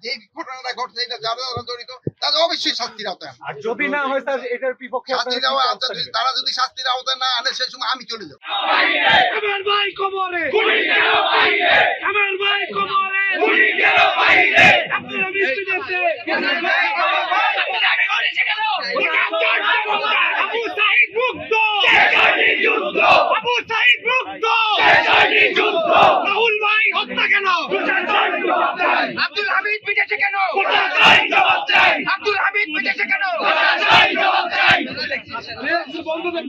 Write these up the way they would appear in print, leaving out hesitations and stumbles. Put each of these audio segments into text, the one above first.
যে ঘটনাটা ঘটছে এটা যারা যারা জড়িত তাদের অবশ্যই শাস্তির আওতায় আনবো। আর যদি না হয় স্যার এটার বিপক্ষে শাস্তির আওতায় তারা যদি শাস্তির আওতায় না আনে সেই সময় আমি চলে যাবো। আমার ভাই কবরে গুলি গেল বাইরে, আমার ভাই কবরে গুলি গেল বাইরে, আপনারা বিস্মিতেছে আমার ভাই কবরে আমি করেছে কেন আবু সাইদ মুক্ত শেষানি যুদ্ধ, আবু সাইদ মুক্ত শেষানি যুদ্ধ, রাহুল ভাই হত্যা কেন আব্দুল হামিদ বিদেশে কেন জবাব চাই, আব্দুল হামিদ বিদেশে কেন জবাব চাই বন্ধ দেন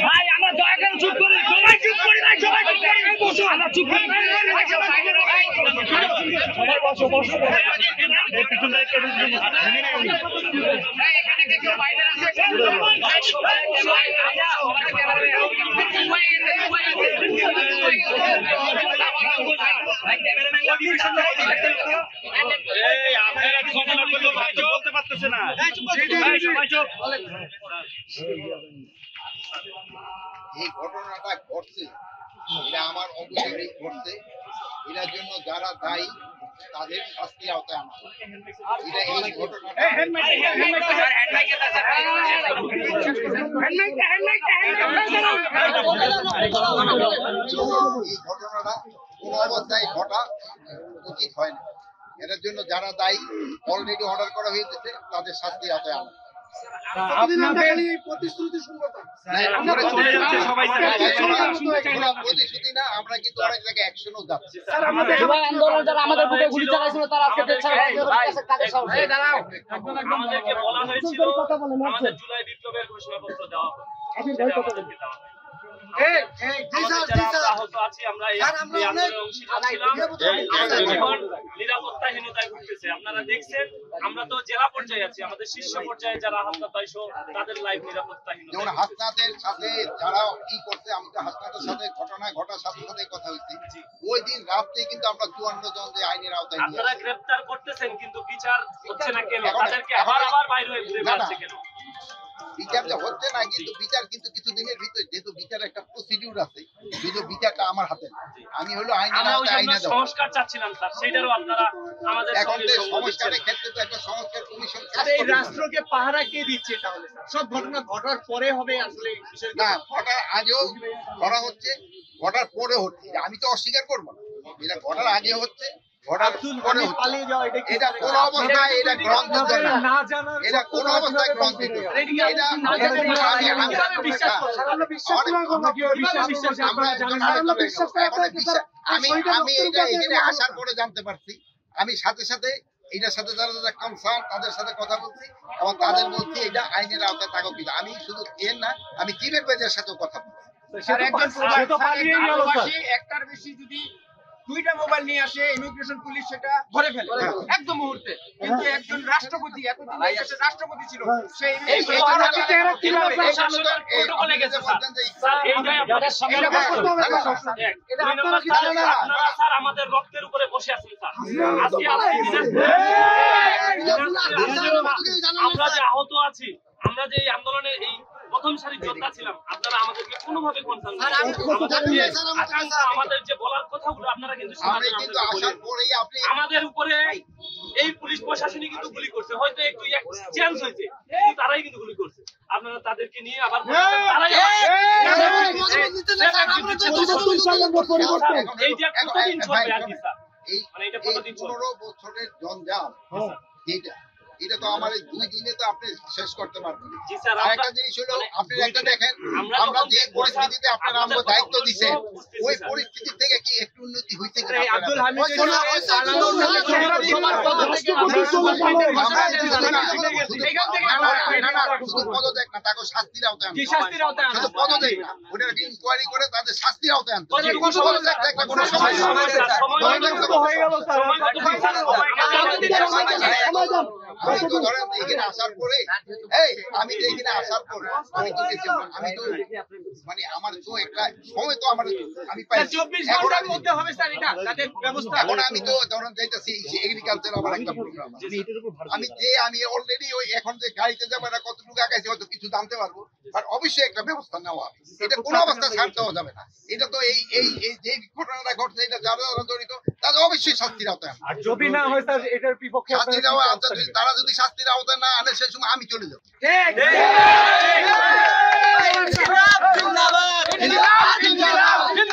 ভাই আমরা দয়া করে চুপ করি, সবাই চুপ করি ভাই, সবাই চুপ করি ভাই, বসো আমরা চুপ করি সবাই বসো বসো এই পিছন থেকে এখানে কি কেউ বাইরে আছে এই আপনারা ঘটনা করলে ভাই বলতে পারতেছে না সবাই চুপ। এই ঘটনাটা ঘটছে এটা আমার অবশ্যই ঘটছে, এটার জন্য যারা দায়ী তাদের শাস্তি আওতায় আনা হবে। এটা এই ঘটনাটা কোনো অবস্থায় ঘটা উচিত হয় না। এটার জন্য যারা দায়ী অলরেডি অর্ডার করা হয়েছে তাদের শাস্তি আওতায় আনা। প্রতিশ্রুতি না, আমরা কিন্তু অনেক জায়গায় অ্যাকশনও যাচ্ছি। আন্দোলন যারা আমাদের বুকে গুলি চালাইছিল তারা আজকে আমাদেরকে বলা হয়েছিল আমাদের জুলাই বিপ্লবের ঘোষণাপত্র দেওয়া হবে। আপনারা দেখছেন আমরা তো জেলা পর্যায়ে আছি, আমাদের শীর্ষ পর্যায়ে যারা হাসনাত তাদের লাইভ নিরাপত্তাহীনতা, যেমন হাসনাতের সাথে যারা কি করছে, আমি তো হাসনাতের সাথে ঘটনা ঘটার সাথে সাথে কথা হয়েছি, ওই দিন রাত্রে কিন্তু আমরা 54 জন যে আইনের আওতায় আপনারা গ্রেফতার করতেছেন কিন্তু বিচার হচ্ছে না কেন? তাদেরকে আবার বাইরে ঘুরে বেড়াচ্ছে কেন? বিচার হচ্ছে না, কিন্তু বিচার কিন্তু কিছুদিনের ভিতরে, যেহেতু বিচার একটা প্রসিডিউর আছে, যেহেতু বিচারটা আমার হাতে, আমি হলো আইনের সংস্কার চাচ্ছিলাম স্যার, সেটারও আপনারা আমাদের এখন সংস্কারের ক্ষেত্রে তো একটা সংস্কার কমিশন। এই রাষ্ট্রকে পাহারা কে দিচ্ছে তাহলে সব ঘটনা ঘটার পরে হবে আসলে না, ঘটার আগেও করা হচ্ছে, ঘটার পরে হচ্ছে, আমি তো অস্বীকার করবো না, এটা ঘটার আগে হচ্ছে, ঘটার পরে হচ্ছে। এটা কোন অবস্থায় এটা গ্রন্থিত না, এটা কোন অবস্থায় গ্রন্থিত আমি এটা এখানে আসার পরে জানতে পারছি, আমি সাথে সাথে এটার সাথে যারা যারা কনসার্ন তাদের সাথে কথা বলছি এবং তাদের বলছি এটা আইনের আওতায় থাকা উচিত। আমি শুধু এর না, আমি চিফের পেজের সাথেও কথা বলছি। একটার বেশি যদি দুইটা মোবাইল নিয়ে আসে ইমিগ্রেশন পুলিশ সেটা ধরে ফেলে একদম মুহূর্তে, কিন্তু একজন রাষ্ট্রপতি এতদিন দেশের রাষ্ট্রপতি ছিল সেই আমাদের রক্তের উপরে বসে আছেন স্যার, আমরা যে আহত আছি, আমরা যে এই আন্দোলনে এই প্রথম সারির যোদ্ধা ছিলাম, আপনারা আমাদেরকে কোনোভাবে কনসার্ন আমাদের যে বলার কথাগুলো আপনারা কিন্তু আমাদের উপরে এই পুলিশ প্রশাসনই কিন্তু গুলি করছে, হয়তো একটু চেঞ্জ হয়েছে কিন্তু তারাই কিন্তু গুলি করছে। আপনারা তাদেরকে নিয়ে আবার এই যে কতদিন চলবে আর কি স্যার, মানে এটা কতদিন 15 বছরের জঞ্জাল যেটা, এটা তো আমার 2 দিনে তো আপনি শেষ করতে পারবেন। আরেকটা জিনিস হলো, আপনি একটা দেখেন আমরা যে পরিস্থিতিতে আপনারা আমাদের দায়িত্ব দিচ্ছেন, ওই পরিস্থিতি থেকে কি একটু উন্নতি হয়েছে কিনা? আব্দুল হামিদ পদত্যাগ না, তাকে শাস্তির আওতায় আনতে হবে। শুধু পদত্যাগ না, ওটা ইনকোয়ারি করে তাদের শাস্তির আওতায় আনতে হবে। কোনো সমস্যা আমি তো ধরেন এখানে আসার পরে আমি তো এখানে আসার পর আমি তো আমি তো মানে আমার তো একটা সময় তো আমি পাই 24 ঘন্টার মধ্যে হবে স্যার এটা তাদের ব্যবস্থা। এখন আমি তো ধরেন যাইতেছি এগ্রিকালচার আমার একটা প্রোগ্রাম আমি অলরেডি ওই এখন যে গাড়িতে যাবো না কতটুকু আগাইছে হয়তো কিছু জানতে পারবো আর অবশ্যই একটা ব্যবস্থা নেওয়া এটা কোনো অবস্থা ছাড় দেওয়া যাবে না এটা তো এই এই এই যে ঘটনাটা ঘটছে এটা যারা যারা জড়িত তাদের অবশ্যই শাস্তির আওতায় আর যদি না হয় স্যার এটার বিপক্ষে শাস্তির আওতায় তারা যদি শাস্তির আওতায় না আনে সেই সময় আমি চলে যাবো ঠিক